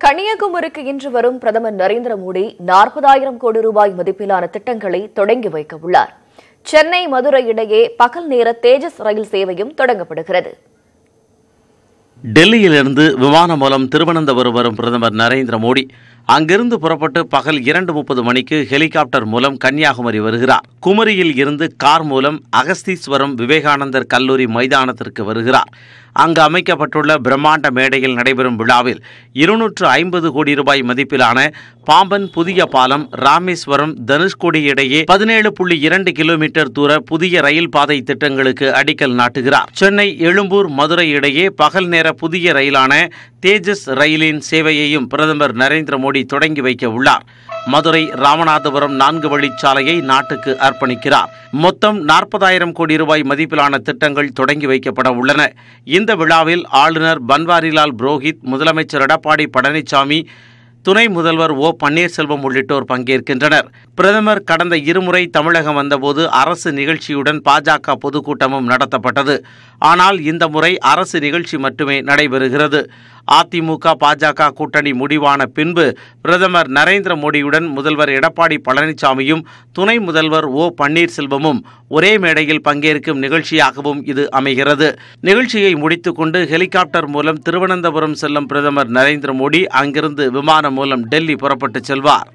கன்னியாகுமரிக்கு இன்று வரும் பிரதமர் நரேந்திர மோடி 40,000 கோடி ரூபாய் மதிப்பிலான திட்டங்களை தொடங்கி வைக்க உள்ளார். சென்னை மதுரை இடையே பகல் நேர தேஜஸ் ரயில் சேவையும் தொடங்கப்படுகிறது. டெல்லியிலிருந்து விமானம் மூலம் திருவனந்தபுரம் வரும் பிரதமர் நரேந்திர மோடி அங்கிருந்து புறப்பட்டு பகல் 2:30 மணிக்கு ஹெலிகாப்டர் மூலம் கன்னியாகுமரி வருகிறார். குமரியில் இருந்து கார் மூலம் அகஸ்தீஸ்வரம் விவேகானந்தர் கல்லூரி மைதானத்திற்கு வருகிறார். அங்கு அமைக்கப்பட்டுள்ள பிரம்மாண்ட மேடையில் நடைபெறும் விழாவில் 250 கோடி ரூபாய் மதிப்பிலான பாம்பன் புதிய பாலம், ராமேஸ்வரம் தனுஷ்கோடி இடையே 17.2 கிலோமீட்டர் தூர புதிய ரயில் பாதை திட்டங்களுக்கு அடிக்கல் நாட்டுகிறார். சென்னை எழும்பூர் மதுரை இடையே பகல் நேர புதிய ரயிலான தேஜஸ் ரயிலின் சேவையையும் பிரதமர் நரேந்திர மோடி தொடங்கி வைக்க உள்ளார். மதுரை ராமநாதபுரம் 4 வழிச்சாலையை நாட்டுக்கு அர்ப்பணிக்கிறார். மொத்தம் 40,000 கோடி ரூபாய் மதிப்பிலான திட்டங்கள் தொடங்கி வைக்கப்பட உள்ளன. இந்த விழாவில் ஆளுநர் பன்வாரிலால் புரோஹித், முதலமைச்சர் எடப்பாடி பழனிசாமி, துணை முதல்வர் ஓ பன்னீர்செல்வம் உள்ளிட்டோர் பங்கேற்கின்றனர். பிரதமர் கடந்த இருமுறை தமிழகம் வந்தபோது அரசு நிகழ்ச்சியுடன் பாஜக பொதுக்கூட்டமும் நடத்தப்பட்டது. ஆனால் இந்த முறை அரசு நிகழ்ச்சி மட்டுமே நடைபெறுகிறது. அதிமுக பாஜக கூட்டணி முடிவான பின்பு பிரதமர் நரேந்திர மோடியுடன் முதல்வர் எடப்பாடி பழனிசாமியும் துணை முதல்வர் ஓ பன்னீர்செல்வமும் ஒரே மேடையில் பங்கேற்கும் நிகழ்ச்சியாகவும் இது அமைகிறது. நிகழ்ச்சியை முடித்துக்கொண்டு ஹெலிகாப்டர் மூலம் திருவனந்தபுரம் செல்லும் பிரதமர் நரேந்திர மோடி அங்கிருந்து விமானம் மூலம் டெல்லி புறப்பட்டு செல்வார்.